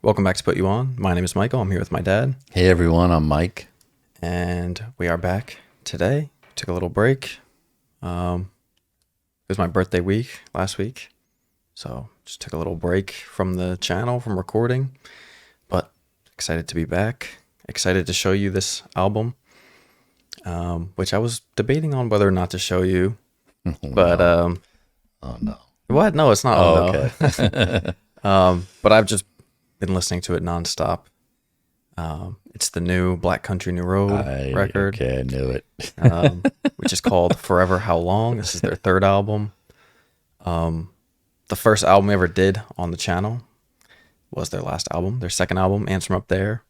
Welcome back to Put You On. My name is Michael. I'm here with my dad. Hey everyone, I'm Mike. And we are back today. Took a little break. It was my birthday week last week. So just took a little break from the channel, from recording. But excited to be back. Excited to show you this album. Which I was debating on whether or not to show you. But oh no. What? No, it's not. Oh, okay. But I've just been listening to it nonstop. It's the new Black Country New Road record. Okay, I knew it. Which is called Forever Howlong. This is their third album. The first album we ever did on the channel was their last album. Their second album, Answer Up There,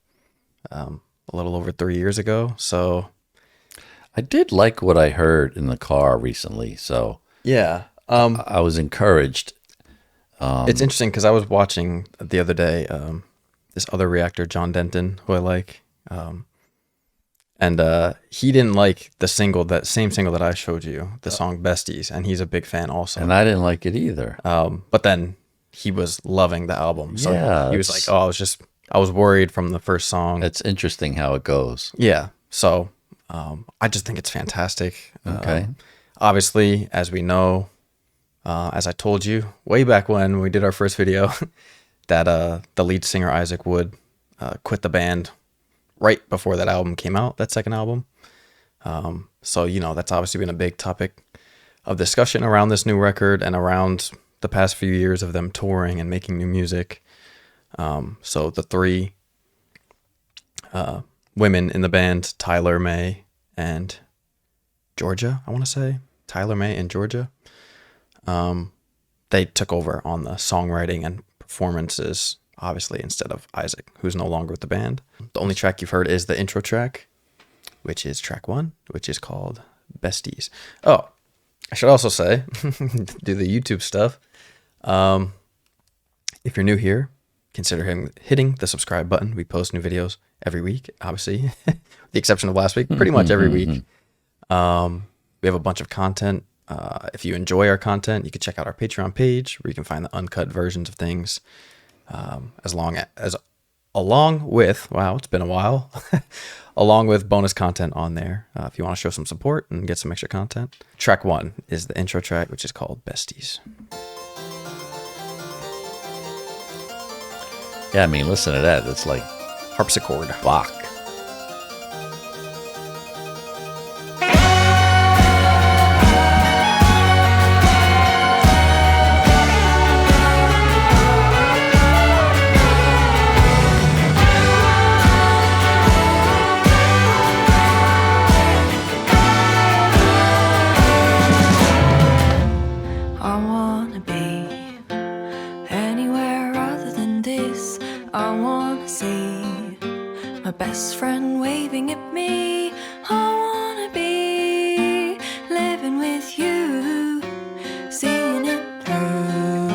a little over 3 years ago. So I did like what I heard in the car recently. So yeah, I was encouraged. It's interesting because I was watching the other day this other reactor, John Denton, who I like, and he didn't like the single, that same single that I showed you, the song Besties, and he's a big fan also. And I didn't like it either. But then he was loving the album, so Yeah, he was like, "Oh, I was worried from the first song." It's interesting how it goes. Yeah, so I just think it's fantastic. Okay. Obviously, as we know. As I told you way back when we did our first video, that the lead singer Isaac Wood quit the band right before that album came out, that second album. So, that's obviously been a big topic of discussion around this new record and around the past few years of them touring and making new music. So the three women in the band, Tyler, May, and Georgia, I want to say. Tyler, May, and Georgia. They took over on the songwriting and performances, obviously, instead of Isaac, who's no longer with the band. The only track you've heard is the intro track, which is track 1, which is called Besties. Oh, I should also say, do the YouTube stuff. If you're new here, consider hitting the subscribe button. We post new videos every week, obviously, with the exception of last week, pretty much every week. We have a bunch of content. If you enjoy our content, you can check out our Patreon page where you can find the uncut versions of things, along with, wow, it's been a while, along with bonus content on there. If you want to show some support and get some extra content. Track 1 is the intro track, which is called Besties. Yeah, I mean, listen to that. It's like Harpsichord. Bach. Best friend waving at me. I wanna be living with you, seeing it through.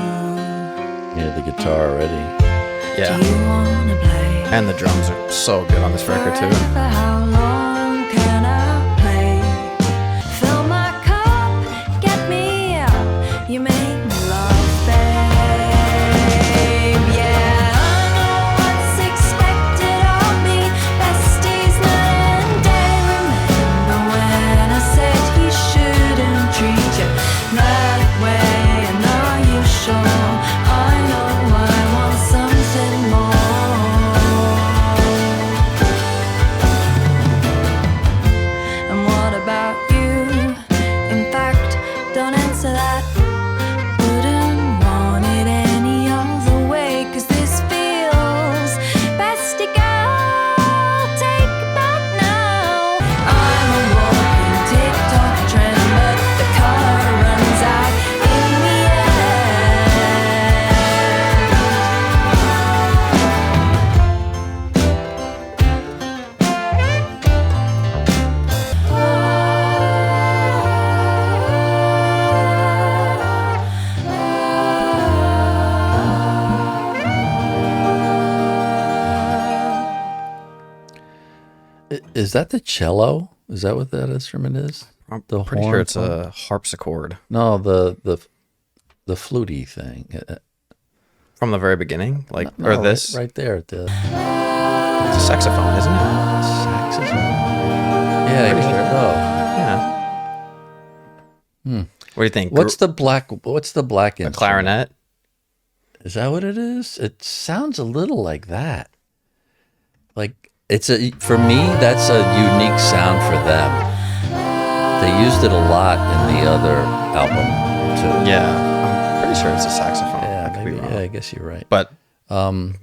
Yeah, the guitar already. Yeah. Do you wanna play? And the drums are so good on this record too. Forever, how long can I play? Fill my cup, get me up. You make me laugh, babe. Is that the cello? Is that what that instrument is? I'm The pretty horn sure it's part? a harpsichord. No, the fluty thing. From the very beginning, like No, or this. right there at the It's a saxophone, isn't it? saxophone. Yeah, I guess so. Yeah. What do you think? What's the black a instrument? clarinet? Is that what it is? It sounds a little like that. Like for me, that's a unique sound for them. They used it a lot in the other album too. Yeah, I'm pretty sure it's a saxophone. Yeah, I could be maybe. wrong. Yeah, I guess you're right. But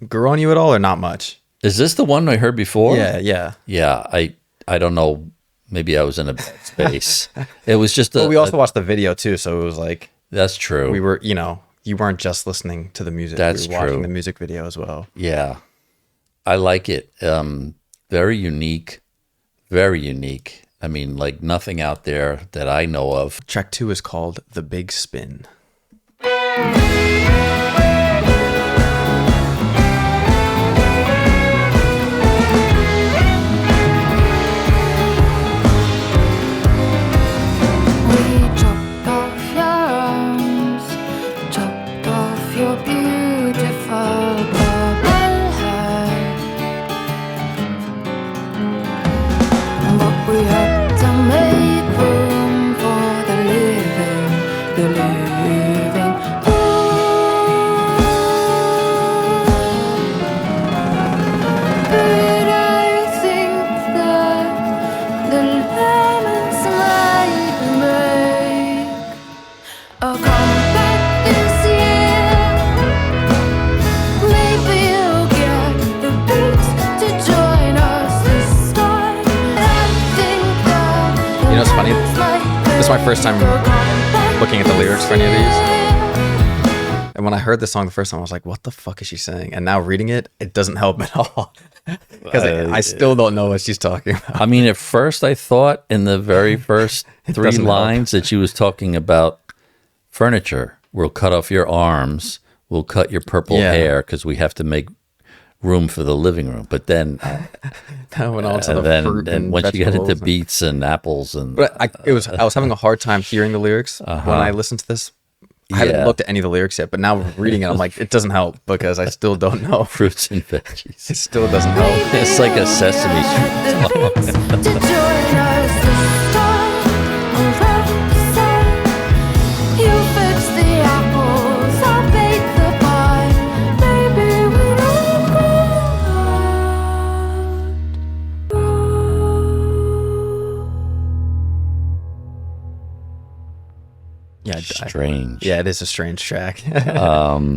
grew on you at all or not much? Is this the one I heard before? Yeah. Yeah, I don't know. Maybe I was in a bad space. It was just But we also watched the video too, so it was like that's true. we were, you weren't just listening to the music. That's we were watching true. the music video as well. Yeah, I like it. Very unique. Very unique. I mean, like nothing out there that I know of. Track 2 is called The Big Spin. You know what's funny? This is my first time looking at the lyrics for any of these. And when I heard the song the first time, I was like, what the fuck is she saying? And now reading it, it doesn't help at all. Because I still don't know what she's talking about. I mean, at first I thought in the very first three doesn't help. lines that she was talking about furniture. We'll cut off your arms. We'll cut your purple Yeah. hair because we have to make room for the living room. But then, That went on to the fruit and once you get into vegetables and- beets and apples and But I was having a hard time hearing the lyrics when I listened to this. I haven't Yeah. looked at any of the lyrics yet, but now reading it, I'm like, it doesn't help because I still don't know. fruits and veggies, It still doesn't help. it's like a Sesame Street song. Yeah, Strange. yeah, it is a strange track.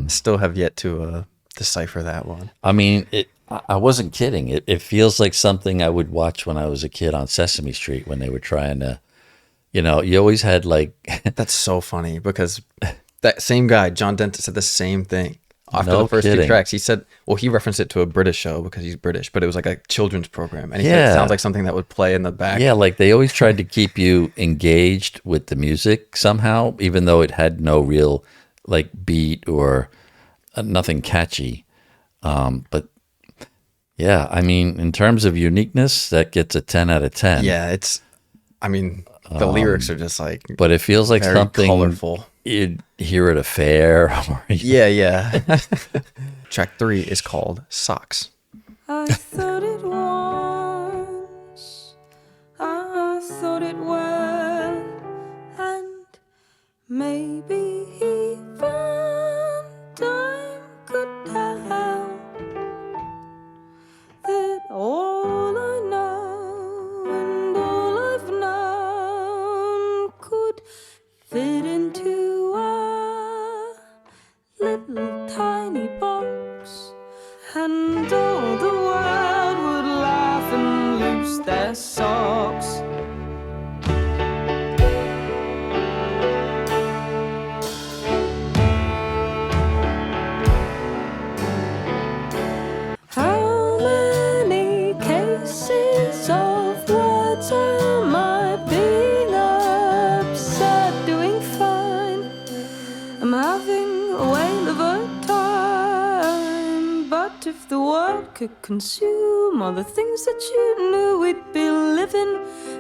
Still have yet to decipher that one. I mean, I wasn't kidding. It feels like something I would watch when I was a kid on Sesame Street when they were trying to, you always had like, That's so funny because that same guy, John Dent, said the same thing after No the first two kidding. tracks. He said, well, he referenced it to a British show because he's British, but it was like a children's program. And he said it Yeah. sounds like something that would play in the back. yeah, like they always tried to keep you engaged with the music somehow, even though it had no real like beat or nothing catchy. But yeah, I mean, in terms of uniqueness, that gets a 10 out of 10. Yeah, the lyrics are just like But it feels like very something colorful. you'd hear at a fair. Or, Yeah. Track 3 is called Socks. I thought it once, I thought it well, and maybe even time could help. That all I know and all I've known could fit into a little tiny box, and all the world would laugh and loose their socks. How many cases of words am I being absurd, doing fine? I'm having a whale of a time. But if the world could consume all the things that you knew, we'd be living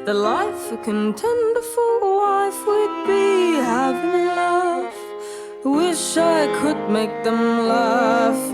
the life a contender for wife. We'd be having love Wish I could make them laugh.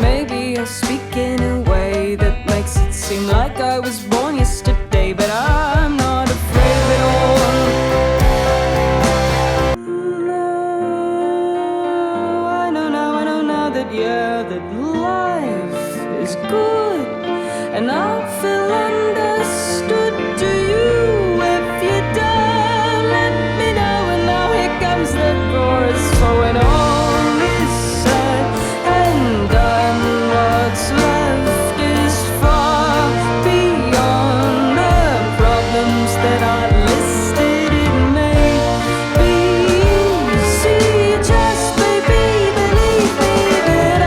Maybe I speak in a way that makes it seem like I was born yesterday, but I'm not afraid at all. No, I know now that yeah, that life is good, and I feel understood. Do you? If you don't, let me know. And now here comes the chorus for when all is said and done. What's left is far beyond the problems that are listed. It may be easy, just baby, believe me that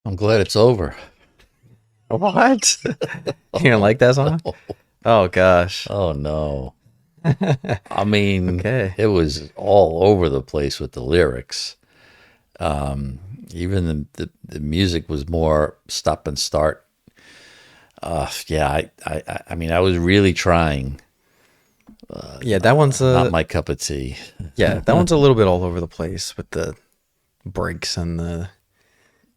I'm glad it's over. What? You didn't like that song? Oh gosh. Oh no. I mean, Okay. it was all over the place with the lyrics. Even the music was more stop and start. Yeah, I mean, I was really trying. Yeah, that one's Not my cup of tea. yeah, that one's a little bit all over the place with the breaks and the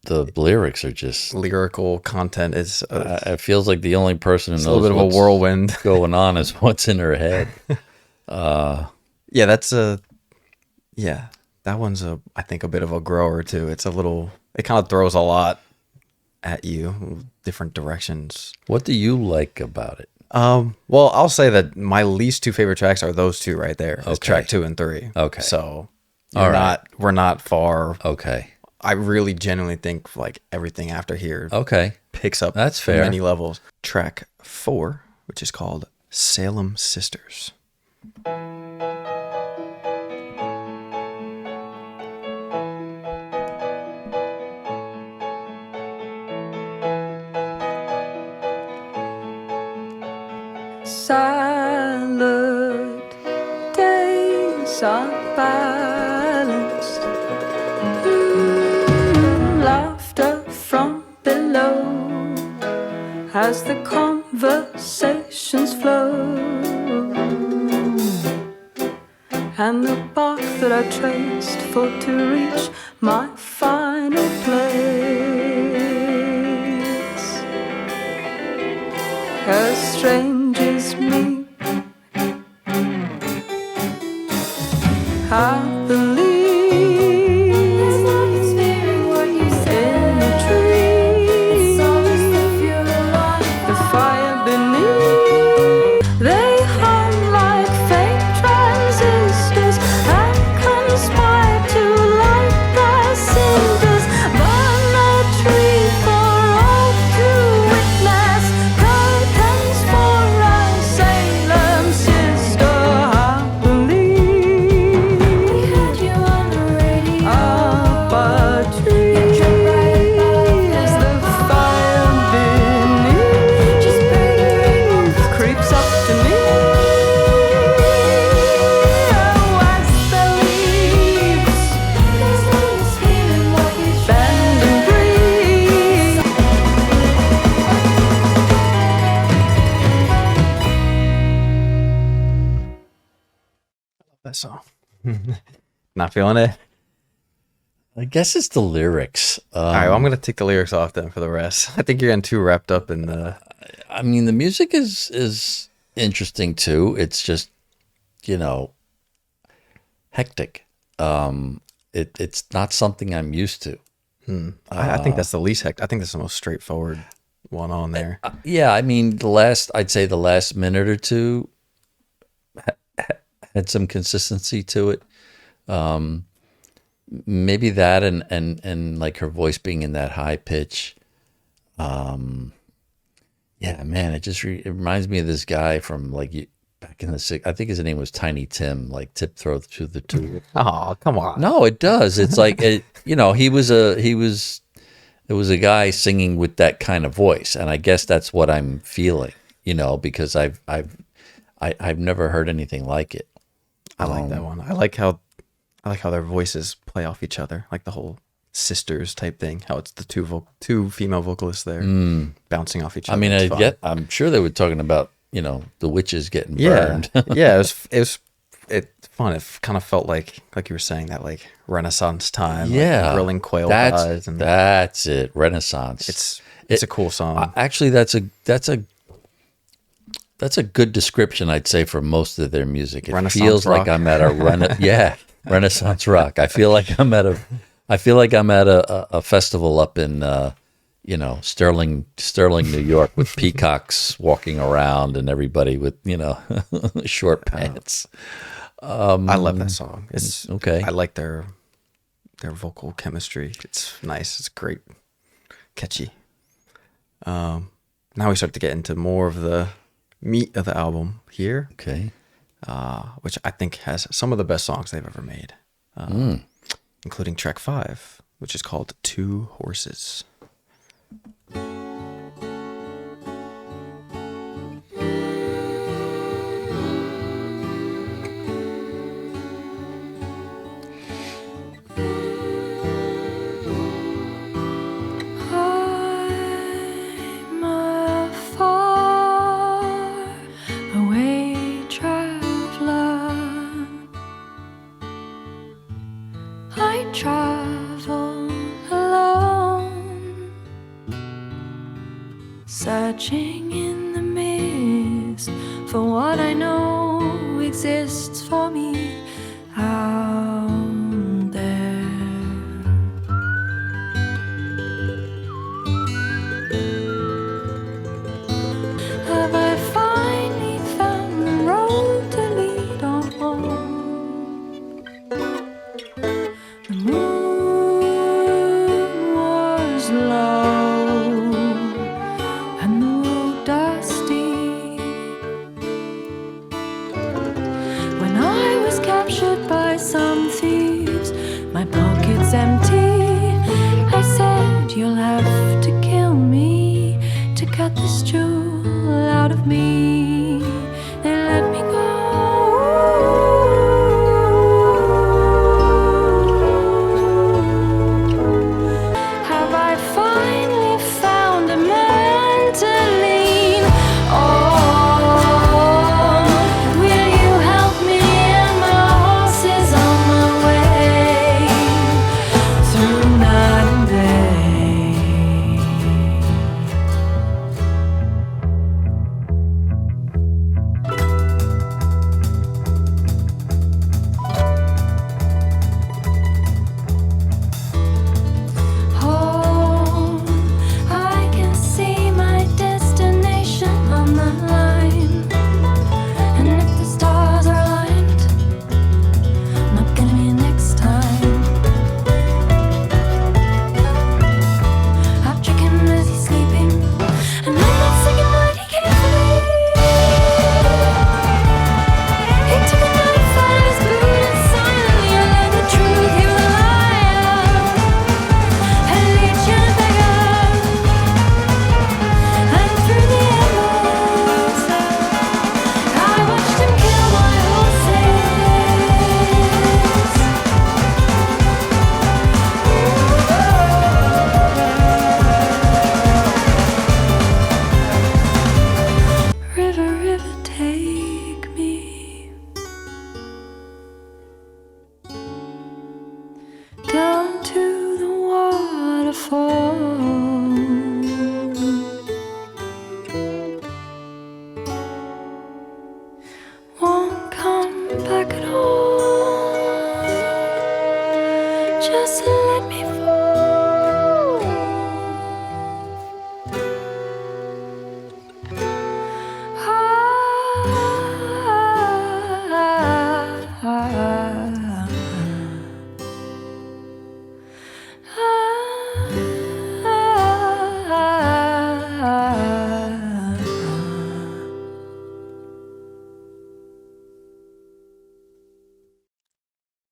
The lyrics are just. lyrical content is It feels like the only person who a knows little bit of a what's whirlwind. going on is what's in her head. Yeah, that's a yeah, that one's I think a bit of a grower too. It's a little it kind of throws a lot at you, different directions. What do you like about it? Well, I'll say that my least two favorite tracks are those two right there. It's Okay. track 2 and 3. Okay. So All right. we're not far. Okay. I really genuinely think like everything after here Okay. picks up That's fair. many levels. Track 4, which is called Salem Sisters. salad days are balanced. Laughter from below as the conversations flow, and the path that I traced for to reach my final place. As strangers meet, I believe in the trees, the fire beneath. They hum like faint transistors and conspire to light their cinders. Burn a tree for all to witness. Curtains for a Salem sister. I believe we had you on the radio. Up a tree as the fire beneath just creeps up to me. Oh, as the leaves bend and breathe. That song. Not feeling it? I guess it's the lyrics. All right, well, I'm going to take the lyrics off then for the rest. I think you're getting too wrapped up in the... I mean, the music is interesting too. It's just, hectic. It's not something I'm used to. I think that's the least hectic. I think that's the most straightforward one on there. Yeah, I mean, I'd say the last minute or two had some consistency to it. maybe that and like her voice being in that high pitch. Yeah, man, it reminds me of this guy from like back in the I think his name was Tiny Tim, like Tip Throw to the Two. Oh, come on. No, it does. It's like it was a guy singing with that kind of voice, and I guess that's what I'm feeling, because I've never heard anything like it. I like that one. I like how their voices play off each other, like the whole sisters type thing. How it's the two female vocalists there bouncing off each other. I mean, I'm sure they were talking about the witches getting burned. Yeah, it's fun. It kind of felt like you were saying that like Renaissance time. Yeah, like grilling quail pies. And that's it. Renaissance. It's a cool song. Actually, that's a good description, I'd say, for most of their music. It feels rock. like I'm at a Renaissance rock. I feel like I'm at a festival up in Sterling, New York, with peacocks walking around and everybody with short pants. I love that song. It's okay. I like their vocal chemistry. It's nice. It's great, catchy. Now we start to get into more of the meat of the album here. Okay. Which I think has some of the best songs they've ever made, including track 5, which is called Two Horses. I'm a far away traveler. I travel alone, searching in the mist for what I know exists for me out there. Have I finally found the road to lead on home? The moon was low and the road dusty when I was captured by some thieves, my pockets empty. I said, you'll have to kill me to cut this jewel out of me. They let me go. Have I finally found a man to lean on? Will you help me and my horses on my way through night and day?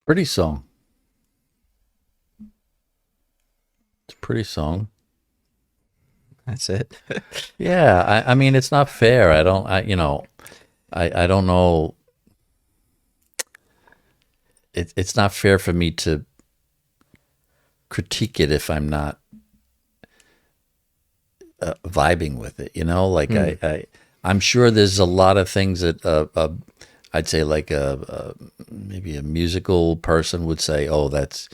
Pretty song. It's a pretty song. That's it. Yeah, I mean, it's not fair. I don't know. It's not fair for me to critique it if I'm not vibing with it. Like I'm sure there's a lot of things that I'd say like maybe a musical person would say, oh, that's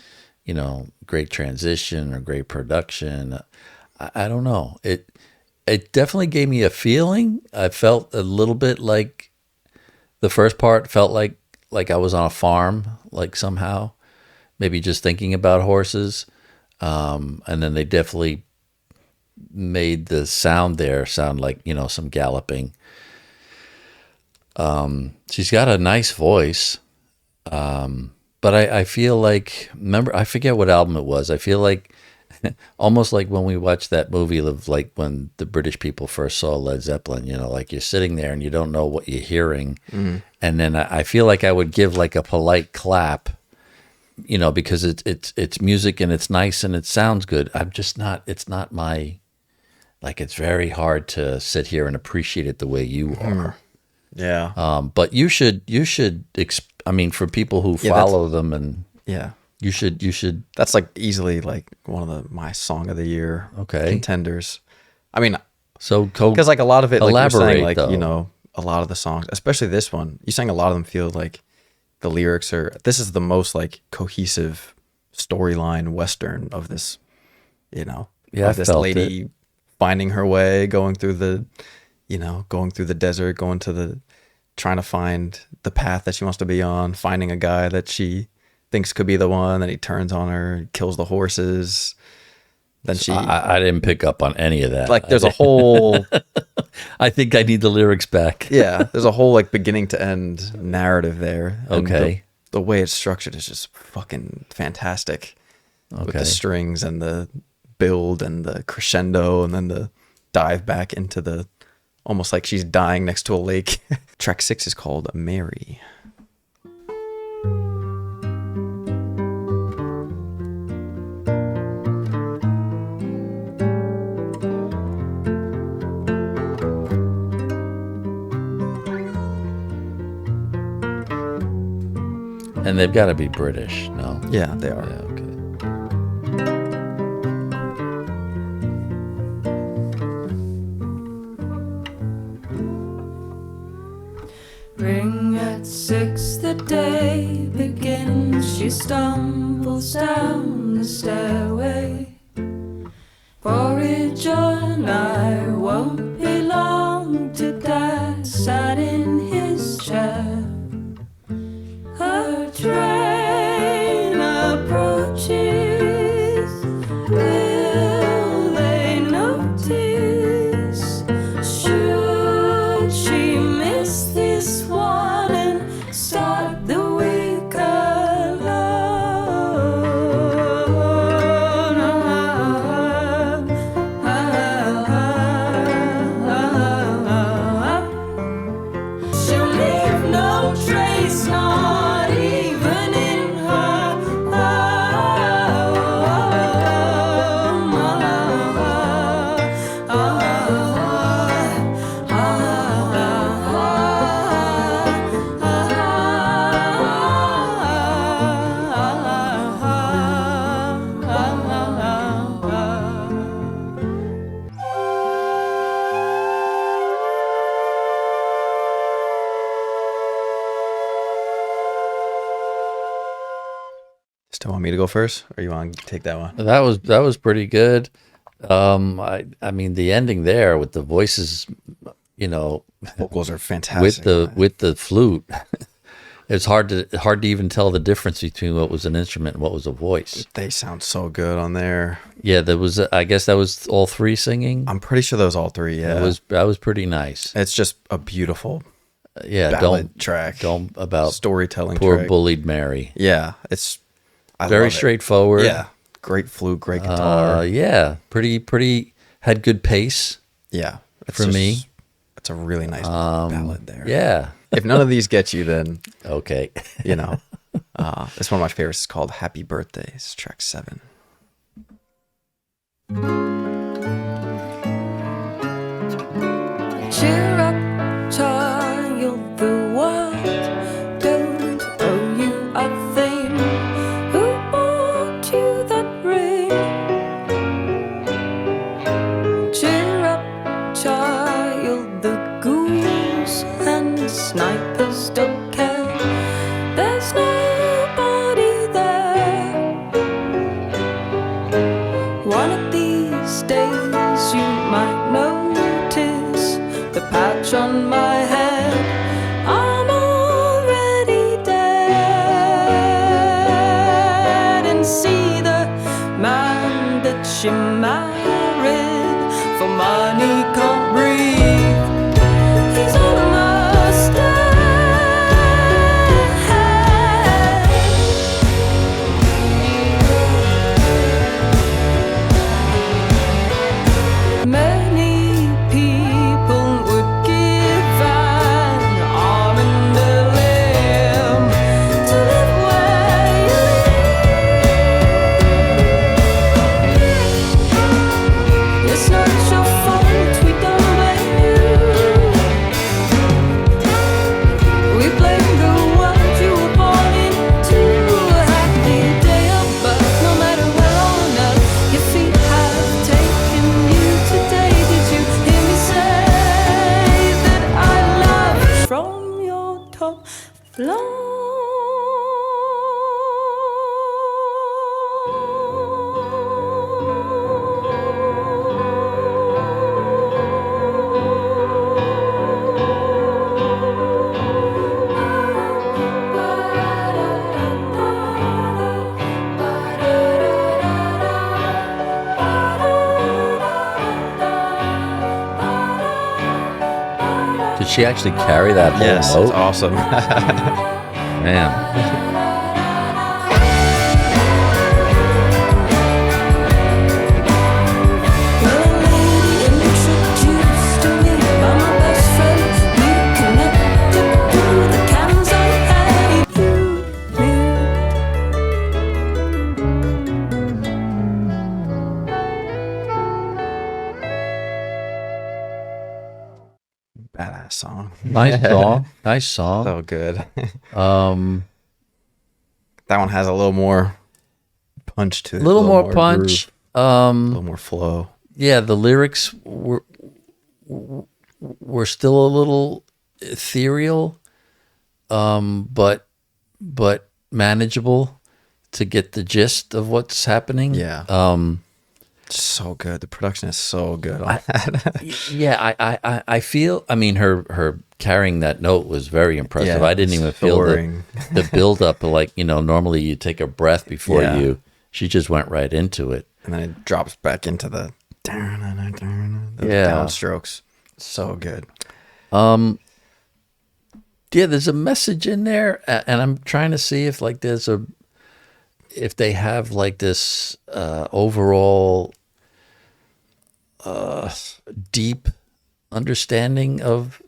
great transition or great production. I don't know. It definitely gave me a feeling. I felt a little bit like the first part felt like I was on a farm, like somehow, maybe just thinking about horses. And then they definitely made the sound there sound like, some galloping. She's got a nice voice. But I feel like, remember, I forget what album it was. I feel like almost like when we watched that movie of like when the British people first saw Led Zeppelin, like you're sitting there and you don't know what you're hearing. Mm. And then I feel like I would give like a polite clap, because it's music and it's nice and it sounds good. I'm just not, it's not my, like, it's very hard to sit here and appreciate it the way you are. Yeah. But you should, I mean, for people who follow them and yeah, you should. That's like easily like one of my song of the year contenders. I mean, so because like a lot of it, like you're saying, like though. A lot of the songs, especially this one, you saying a lot of them feel like the lyrics are. This is the most like cohesive storyline Western of this, of this lady finding her way, going through the desert, trying to find the path that she wants to be on, finding a guy that she thinks could be the one, then he turns on her, kills the horses. Then I didn't pick up on any of that. Like there's a whole I think I need the lyrics back. Yeah, there's a whole like beginning to end narrative there. And okay. The way it's structured is just fucking fantastic. Okay. With the strings and the build and the crescendo and then the dive back into the almost like she's dying next to a lake. Track 6 is called Mary. And they've got to be British, no? Yeah, they are. Yeah, okay. Ring at 6, the day begins. She stumbles down the stairway. Porridge on, I won't be long to Dad sat in his chair. Her train approaches. Will they notice? Should she miss this one and start the week alone? She'll leave no trace, not even in her Still want me to go first, or you want to take that one? That was pretty good. I mean the ending there with the voices, Vocals are fantastic. with the flute. It's hard to even tell the difference between what was an instrument and what was a voice. They sound so good on there. Yeah, I guess that was all three singing. I'm pretty sure those all three. Yeah, that was pretty nice. It's just a beautiful ballad track. About storytelling. Poor track. bullied Mary. Yeah, it's very straightforward. Yeah, great flute, great guitar. Yeah, pretty had good pace. Yeah, for me, it's a really nice ballad there. Yeah. If none of these get you, then okay, It's one of my favorites. It's called Happy Birthday. It's track 7. Cheer up, child, the world don't owe you a thing. Who bought you that ring? Cheer up, child, the ghouls and snipers don't care. There's nobody there. One of these days you might notice the patch on my head. I'm already dead. And see the man that she married for money can't breathe. He's almost dead. Many people would give an arm and a limb to live where you live. It's not your fault, we don't blame you. We blame the world you were born into. A happy day of birth, no matter where on earth your feet have taken you today. Did you hear me say that I love you from your top Did she actually carry that whole Yes, note? it's awesome. Man. Well, a lady introduced to me by my best friend. We connected through the cans I had. Badass song. Nice song. Nice song. So good. Um, That one has a little more punch to it. a little more punch. Groove, a little more flow. Yeah, the lyrics were still a little ethereal, but manageable to get the gist of what's happening. Yeah. So good. The production is so good on that. Yeah, I feel. I mean, her carrying that note was very impressive. Yeah, I didn't even feel soaring. the build up. Like, normally you take a breath before Yeah. you. She just went right into it. And then it drops back into the Yeah. downstrokes. So good. Yeah, there's a message in there, and I'm trying to see if if they have like this overall deep understanding of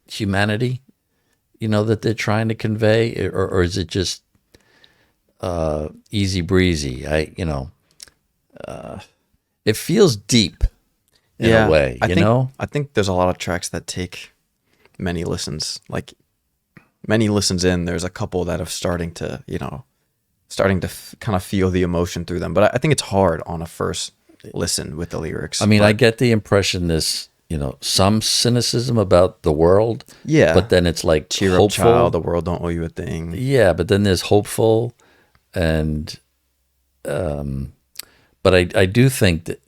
humanity, that they're trying to convey, or is it just easy breezy? It feels deep in a way, I think there's a lot of tracks that take many listens. Like many listens in, there's a couple that are starting to kind of feel the emotion through them. But I think it's hard on a first listen with the lyrics. I mean, but I get the impression there's, some cynicism about the world. Yeah. But then it's like cheer hopeful. up, child. The world don't owe you a thing. Yeah, but then there's hopeful, and but I do think that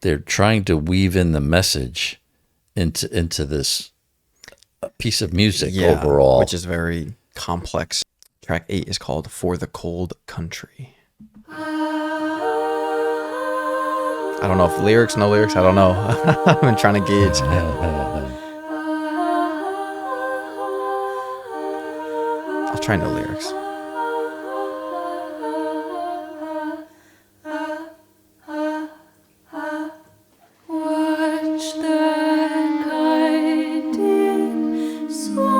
they're trying to weave in the message into this piece of music overall, which is very complex. Track 8 is called "For the Cold Country." I don't know if lyrics, no lyrics. I don't know. I've been trying to gauge. I'll try no lyrics. Watch the guiding swallow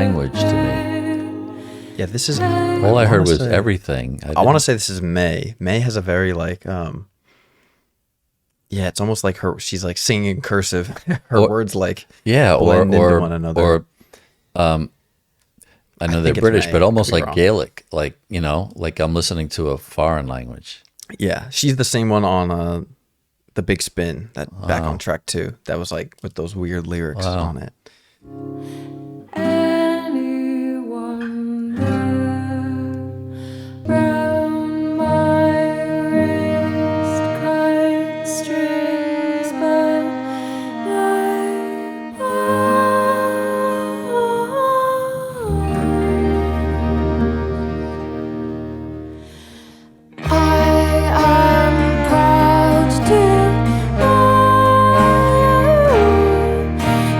language to me. Yeah, this is All I heard was everything. I want to say this is May. May has a very like yeah, it's almost like she's like singing in cursive. Her words like blend into one another. Or I know they're British, but almost like Gaelic, like, you know, like I'm listening to a foreign language. Yeah, she's the same one on The Big Spin, that Back on Track 2. That was like with those weird lyrics on it. Anyone there round my wrist, cut strings by my I am proud to know you.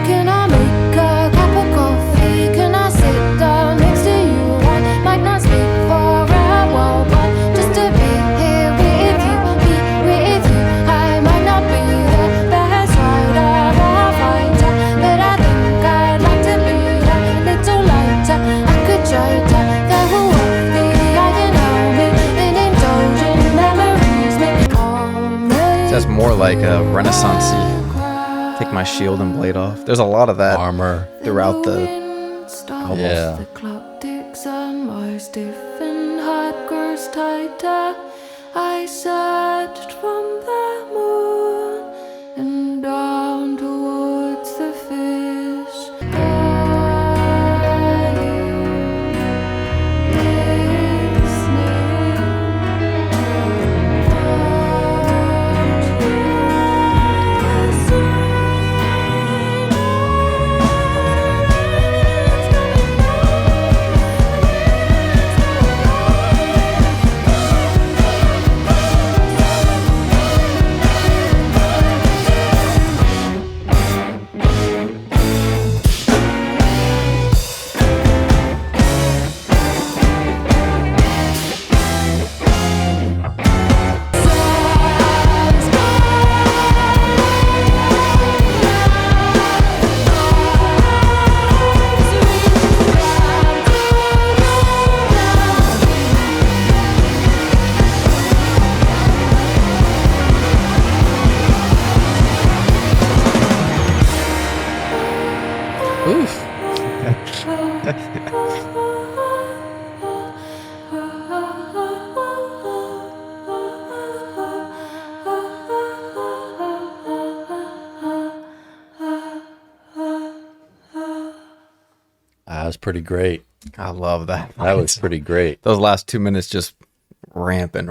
Can I make a cup of coffee? Can I sit down next to you? I might not speak for a while, but just to be here with you, I might not be the best rider or fighter, but I think I'd like to be a little lighter. I could try to go away, I can help me in indulgent memories, make calm. That's more like a Renaissance-y. Take my shield and blade off. There's a lot of that Armor. throughout the album. Yeah. The clock ticks and my stiffened heart grows tighter. I searched from the moon and down towards the fish. Are you listening? Oof. That was pretty great. I love that. That was pretty great. Those last 2 minutes just ramp. You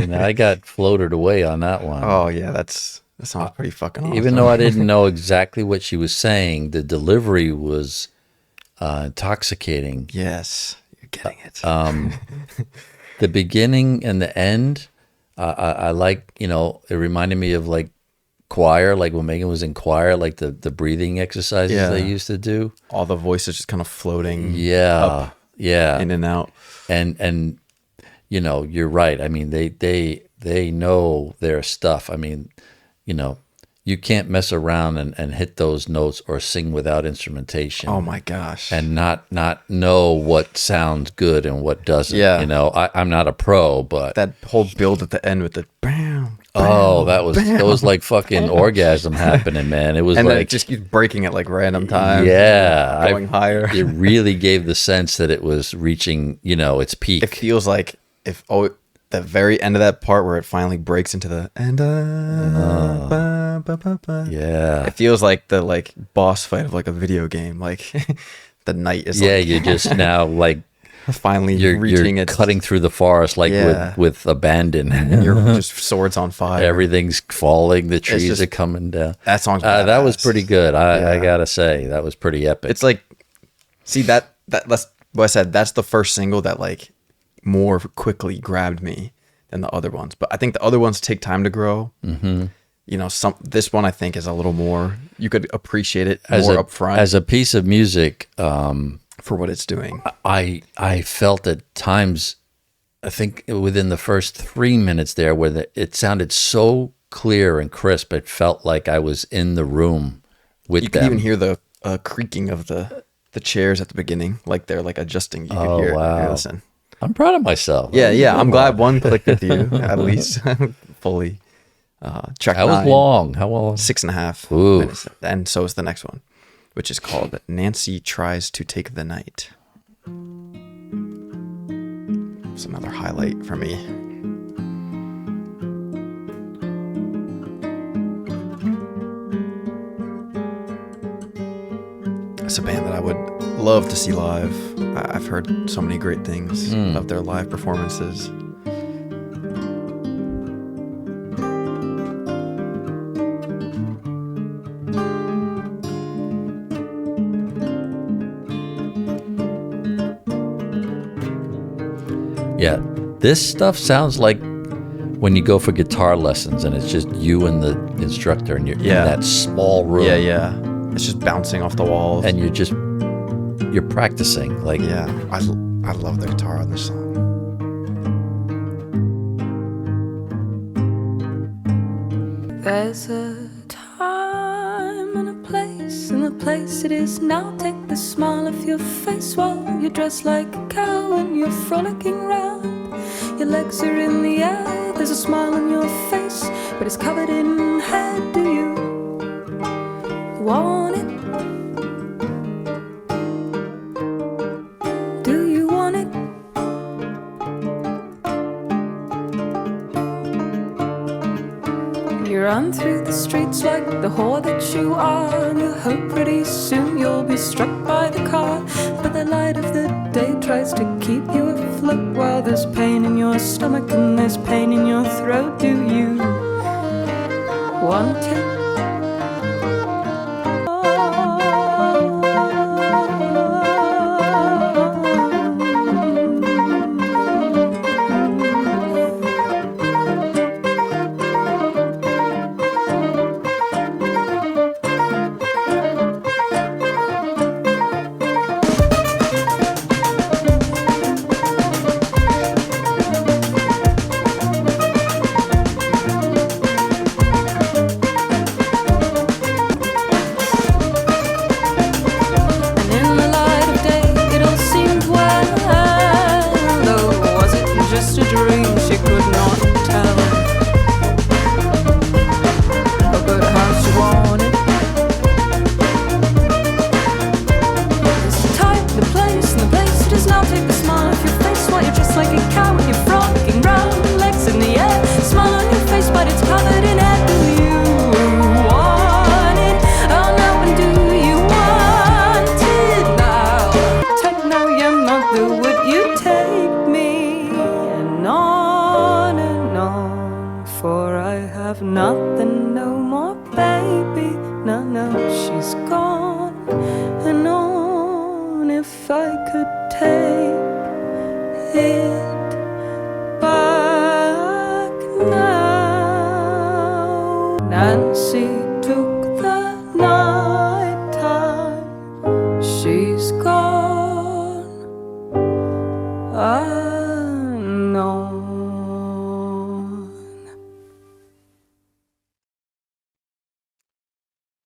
know, I got floated away on that one. Oh yeah, that sounds pretty fucking awesome. Even though I didn't know exactly what she was saying, the delivery was intoxicating. Yes, you're getting it. The beginning and the end, I like, you know, it reminded me of like choir, like when Meagan was in choir, like the breathing exercises they used to do. All the voices just kind of floating Yeah. in and out. And you know, you're right. I mean, they know their stuff. I mean, you know, you can't mess around and hit those notes or sing without instrumentation. Oh my gosh. And not know what sounds good and what doesn't. Yeah. You know, I'm not a pro, but That whole build at the end with the bam. that was like fucking orgasm happening, man. It was And like then it just keeps breaking at like random times. yeah, Going higher. It really gave the sense that it was reaching, you know, its peak. It feels like the very end of that part where it finally breaks into the and Yeah. It feels like the like boss fight of like a video game. Like the night is Yeah, like you're just now like finally you're reaching it. cutting through the forest like Yeah. with abandon. You're just swords on fire. Everything's falling. The trees just- are coming down. That song's that was badass. pretty good. I Yeah. gotta say that was pretty epic. It's like, see that's what I said. That's the first single that like more quickly grabbed me than the other ones. But I think the other ones take time to grow. Mm-hmm. You know, this one I think is a little more. You could appreciate it more up front as a piece of music. for what it's doing. I felt at times, I think within the first 3 minutes there, where it sounded so clear and crisp, it felt like I was in the room with You them. could even hear creaking of the chairs at the beginning, like they're like adjusting. You could Oh, hear it. wow. Here, listen. I'm proud of myself. Yeah. I'm glad one clicked with you at least fully. Track That was 9, long. How long? 6.5 Ooh. minutes, and so is the next one, which is called Nancy Tries to Take the Night. It's another highlight for me. It's a band that I would love to see live. I've heard so many great things of their live performances. Yeah, this stuff sounds like when you go for guitar lessons and it's just you and the instructor and you're in that small room. Yeah. It's just bouncing off the walls. And you're practicing. Like, yeah, I love the guitar on this song. There's a time and a place it is now. Take the smile off your face while you're dressed like a cow and you're frolicking round. Your legs are in the air, there's a smile on your face, but it's covered in hair. Do you want it? Do you want it? You run through the streets like the whore that you are, and you hope pretty soon you'll be struck by the car. But the light of the day tries to keep you afloat while there's pain in your stomach and there's pain in your throat. Do you want it?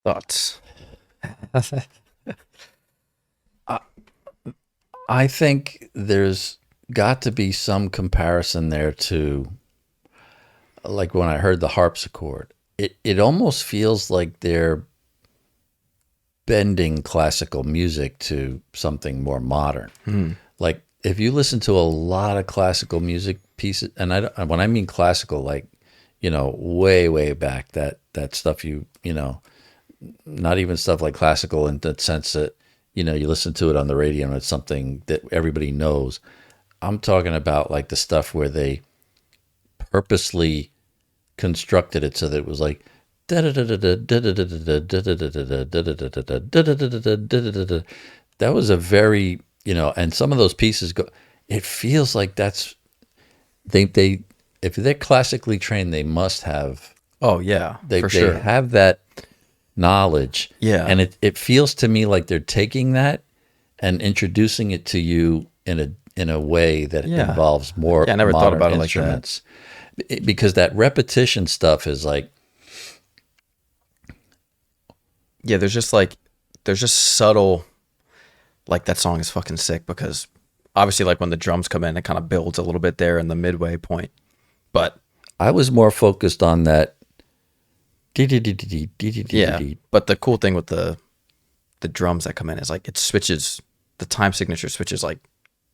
Thoughts? I think there's got to be some comparison there to, like when I heard the harpsichord, it almost feels like they're bending classical music to something more modern. Like if you listen to a lot of classical music pieces, and when I mean classical, like, way back, that stuff not even stuff like classical in the sense that, you listen to it on the radio and it's something that everybody knows. I'm talking about like the stuff where they purposely constructed it so that it was like that was a very, and some of those pieces go, it feels like that's they if they're classically trained, they must have, for sure. They have that knowledge. Yeah. And it feels to me like they're taking that and introducing it to you in a way that involves more I never thought about instruments. It like that. Because that repetition stuff is like, there's there's just subtle, like that song is fucking sick because obviously like when the drums come in, it kind of builds a little bit there in the midway point. But I was more focused on that. yeah, but the cool thing with the drums that come in is like it switches, the time signature switches like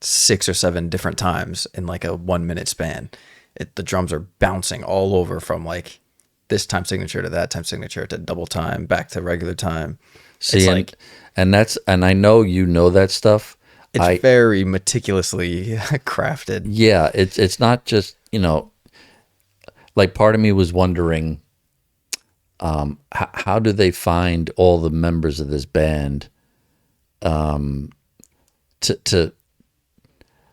6 or 7 different times in like a 1 minute span. The drums are bouncing all over from like this time signature to that time signature to double time back to regular time. See, It's like and I know you know that stuff. it's very meticulously crafted. Yeah, it's not just, like part of me was wondering, how do they find all the members of this band, to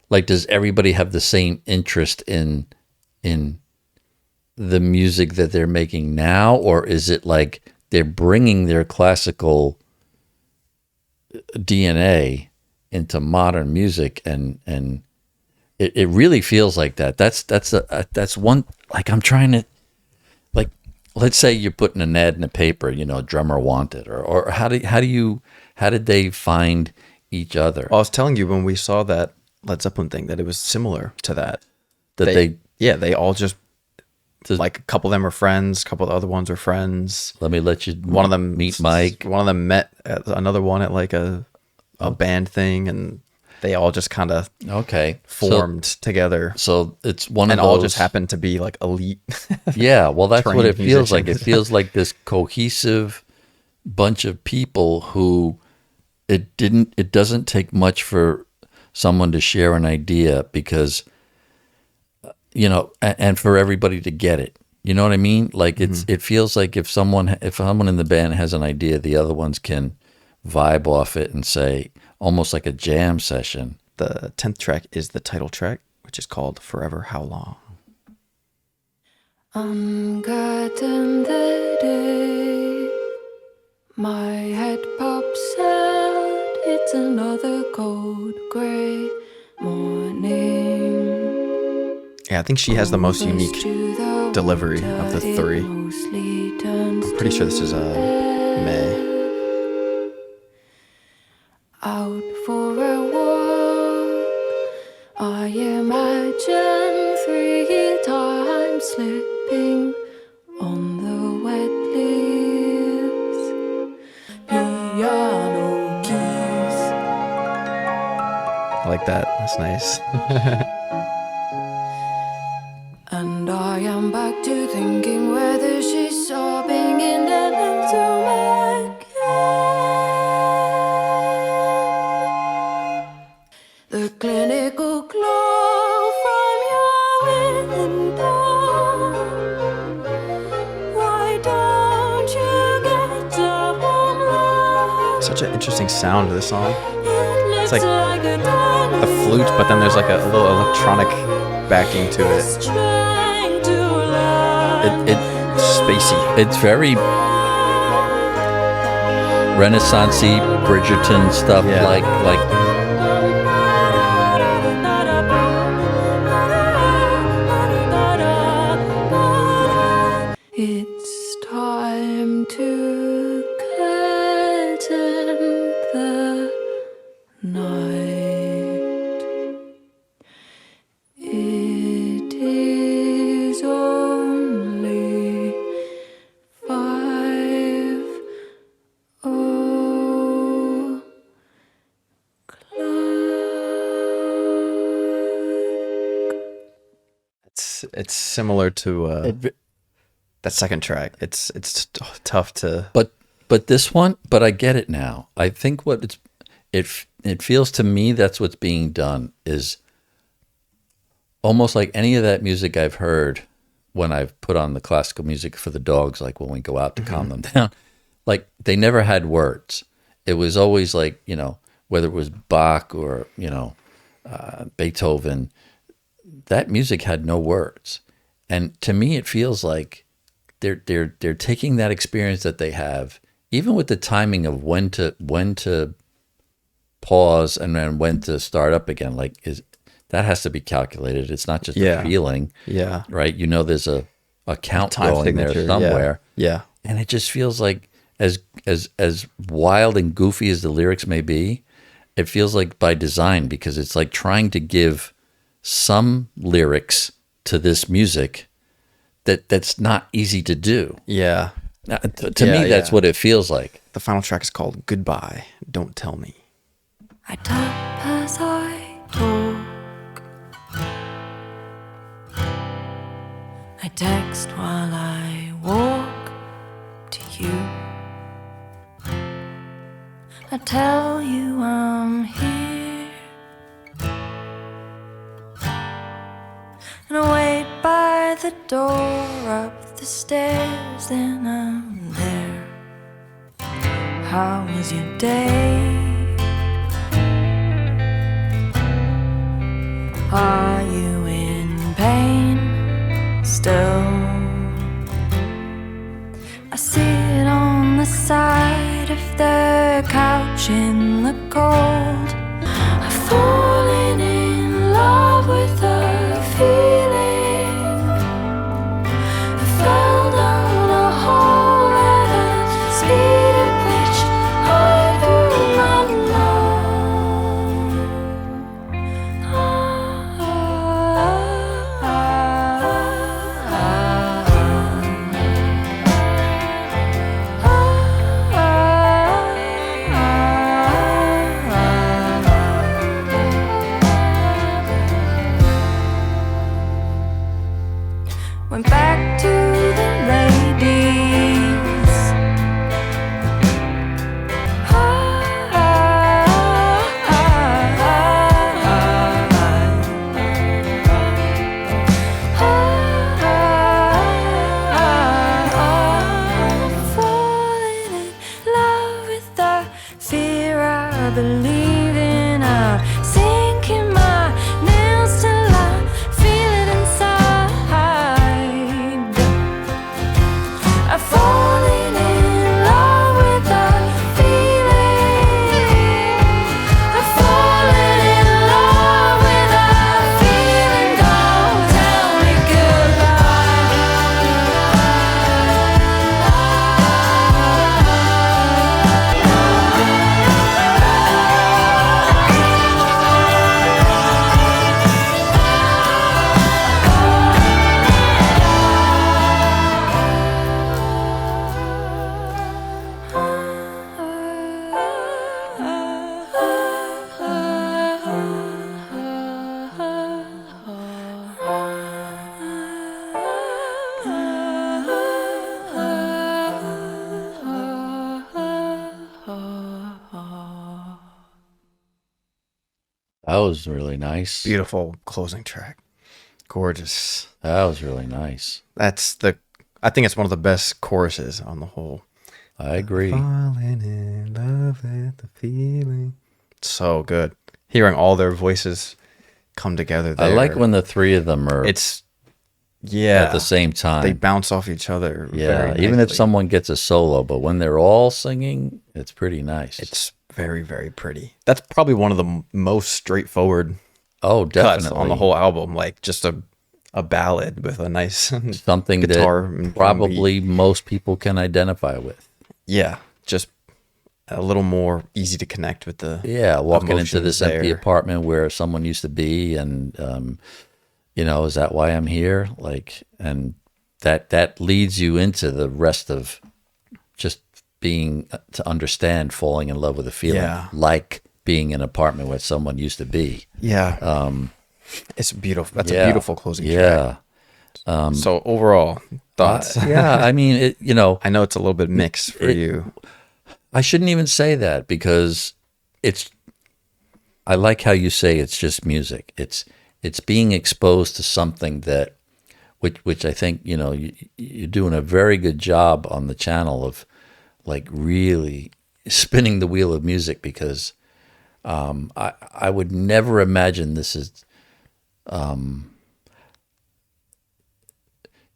like, does everybody have the same interest in the music that they're making now, or is it like they're bringing their classical DNA into modern music, and it really feels like that. That's one, like, I'm trying to, like, let's say you're putting an ad in the paper, drummer wanted, or how did they find each other? Well, I was telling you when we saw that Led Zeppelin thing that it was similar to that. They all just, like, a couple of them were friends, a couple of the other ones were friends. Let me let you one of them meet Mike. One of them met another one at like a band thing, and they all just kind of formed together. So it's one of and those, all just happened to be like elite. Yeah, well, that's what it trained feels like. It musicians. feels like this cohesive bunch of people who it doesn't take much for someone to share an idea, because and for everybody to get it. You know what I mean? Like it feels like if someone in the band has an idea, the other ones can vibe off it and say, almost like a jam session. The 10th track is the title track, which is called Forever Howlong. Ungotten the day my head pops out, it's another cold grey morning. Yeah, I think she has the most unique delivery of the three. I'm pretty sure this is May. Out for a walk, I imagine 3 times slipping on the wet leaves. Piano keys. I like that. That's nice. And I am back to thinking whether she's sobbing in the little McCann. The clinical glow from your window. Why don't you get up and love? Such an interesting sound to the song. It's like the flute, but then there's like a little electronic backing to it. It's spacey. It's very Renaissance-y, Bridgerton stuff, Yeah. like It's time to curtain the night. It is only 5:00. It's similar to that second track. It's tough to. but this one, but I get it now. I think it feels to me that's what's being done is almost like any of that music I've heard when I've put on the classical music for the dogs, like when we go out to calm them down, like they never had words. It was always like, whether it was Bach or, Beethoven, that music had no words. And to me, it feels like they're taking that experience that they have, even with the timing of when to pause and then when to start up again. Like that has to be calculated. It's not just a feeling. Yeah. Right. There's a count Time going signature there somewhere. Yeah. And it just feels like as wild and goofy as the lyrics may be, it feels like by design, because it's like trying to give some lyrics to this music that's not easy to do. Yeah. To me, that's what it feels like. The final track is called Goodbye, Don't Tell Me. I tap as I talk. I text while I walk to you. I tell you I'm here, and I wait by the door up the stairs, then I'm there. How was your day? Are you in pain still? I sit on the side of the couch in the cold. I've fallen in love with the feeling. I fell down a hole at a speed at which I do not know. Went back to the ladies. Falling in love with the fear I believe in. I sink in my nails till I feel it inside. I've fallen in love with the feeling. I've fallen in love with the feeling. Don't tell me That was really nice. Beautiful closing track. Gorgeous. That was really nice. I think it's one of the best choruses on the whole. I agree. Falling in love with the feeling. So good. Hearing all their voices come together there. I like when the three of them are at the same time. They bounce off each other. Yeah, very even if nicely. someone gets a solo, but when they're all singing, it's pretty nice. It's very, very pretty. That's probably one of the most straightforward oh, cuts definitely on the whole album. Like just a ballad with a nice something guitar that and probably most people can identify with. yeah, just a little more easy to connect with the Walking into emotions this empty there. apartment where someone used to be, and is that why I'm here? Like, and that leads you into the rest of just being to understand falling in love with a feeling, like being in an apartment where someone used to be. Yeah. It's beautiful. That's a beautiful closing track. Yeah. So overall thoughts. I mean, I know it's a little bit mixed for you. I shouldn't even say that because I like how you say it's just music. It's being exposed to something that, which I think, you're doing a very good job on the channel of like really spinning the wheel of music, because I would never imagine this is,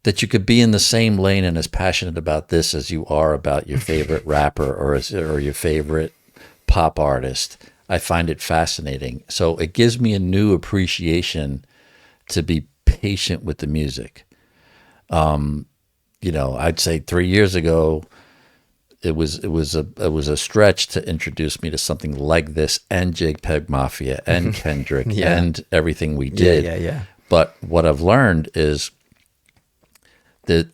that you could be in the same lane and as passionate about this as you are about your favorite rapper or your favorite pop artist. I find it fascinating. So it gives me a new appreciation to be patient with the music. I'd say 3 years ago, it was a stretch to introduce me to something like this and JPEG Mafia and Kendrick and everything we did. Yeah. But what I've learned is that,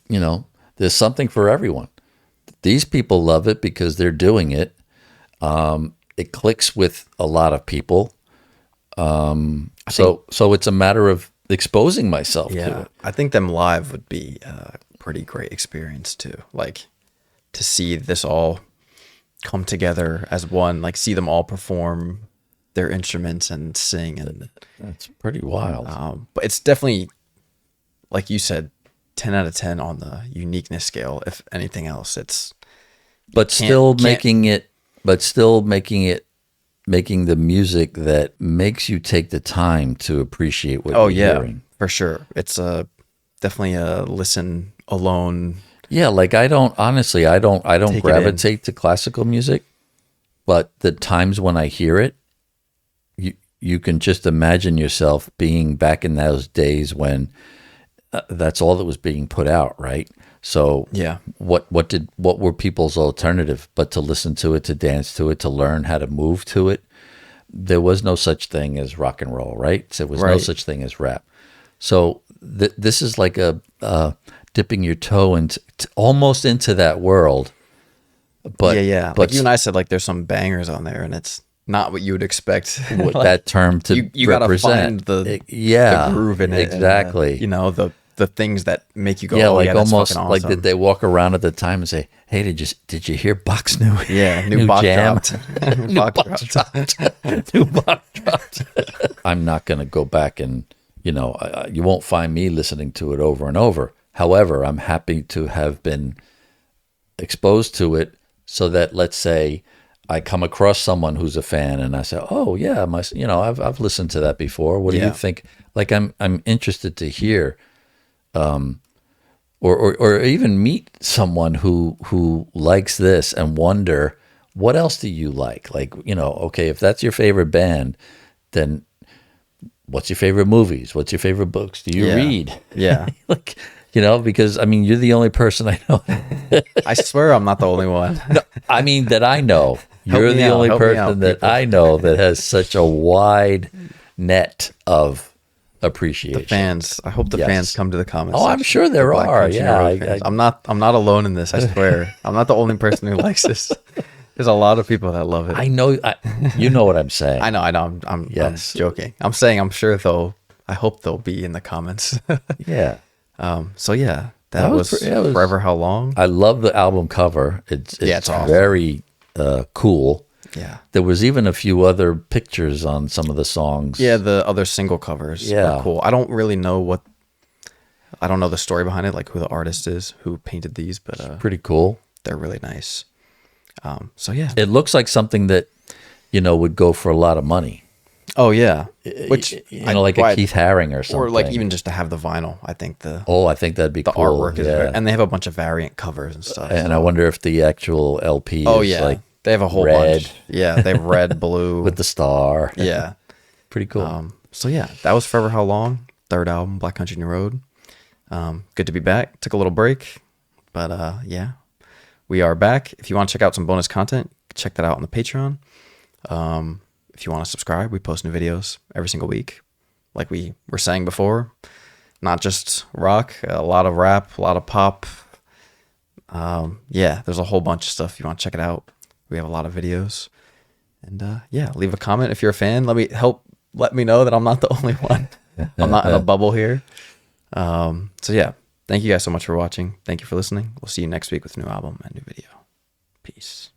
there's something for everyone. These people love it because they're doing it. It clicks with a lot of people. So it's a matter of exposing myself to it. I think them live would be a pretty great experience too. Like to see this all come together as one, like see them all perform their instruments and sing, and That's pretty wild. but it's definitely, like you said, 10 out of 10 on the uniqueness scale. If anything else, it's making the music that makes you take the time to appreciate what you're hearing. For sure. It's definitely a listen alone. Yeah, like I don't gravitate to classical music, but the times when I hear it, you can just imagine yourself being back in those days when that's all that was being put out, right? So Yeah. what were people's alternative but to listen to it, to dance to it, to learn how to move to it? There was no such thing as rock and roll, right? There was no Right. such thing as rap. So this is like a dipping your toe into almost into that world. But But but like you and I said, like there's some bangers on there, and it's not what you would expect. what Like, that term to you gotta represent. find the groove in it, exactly. and, the things that make you go, yeah, oh, like yeah, that's almost fucking like awesome. did they walk around at the time and say, "Hey, did you hear Bach's new new Bach jam? dropped. New Bach dropped. New Bach dropped." I'm not going to go back and you won't find me listening to it over and over. However, I'm happy to have been exposed to it, so that let's say I come across someone who's a fan and I say, "Oh yeah, I've listened to that before. What do you think?" Like I'm interested to hear, or even meet someone who likes this and wonder what else do you like? Like okay, if that's your favorite band, then what's your favorite movies? What's your favorite books? Do you read? Yeah. Like because you're the only person I know. I swear I'm not the only one. That I know. You're me the out, only help me person out, that people. I know that has such a wide net of appreciation. Fans. I hope the Yes. fans come to the comments. Oh, I'm section. sure there The Black are. Country Yeah, Road fans. I'm not alone in this. I swear. I'm not the only person who likes this. There's a lot of people that love it. I know. You know what I'm saying. I know. I'm Yes. joking. I'm saying I'm sure I hope they'll be in the comments. Yeah. So yeah, that was Forever How Long. I love the album cover. It's awesome. very cool. Yeah. There was even a few other pictures on some of the songs. Yeah, the other single covers Yeah. are cool. I don't really know I don't know the story behind it, like who the artist is who painted these, but Pretty cool. they're really nice. So yeah. It looks like something that would go for a lot of money. Oh yeah. Which like a Keith Haring or something. or like even just to have the vinyl. I think I think that'd be the cool. artwork is and they have a bunch of variant covers and stuff. And I wonder if the actual LP oh is yeah, like they have a whole red. bunch. Yeah, they have red, blue with the star. yeah. Pretty cool. So yeah, that was Forever How Long, third album, Black Country New Road. Good to be back. Took a little break, but yeah, we are back. If you want to check out some bonus content, check that out on the Patreon. If you want to subscribe, we post new videos every single week. Like we were saying before, not just rock, a lot of rap, a lot of pop. Yeah, there's a whole bunch of stuff. If you want to check it out, we have a lot of videos. And yeah, leave a comment if you're a fan. Let me know that I'm not the only one. I'm not in a bubble here. So yeah, thank you guys so much for watching. Thank you for listening. We'll see you next week with a new album and new video. Peace.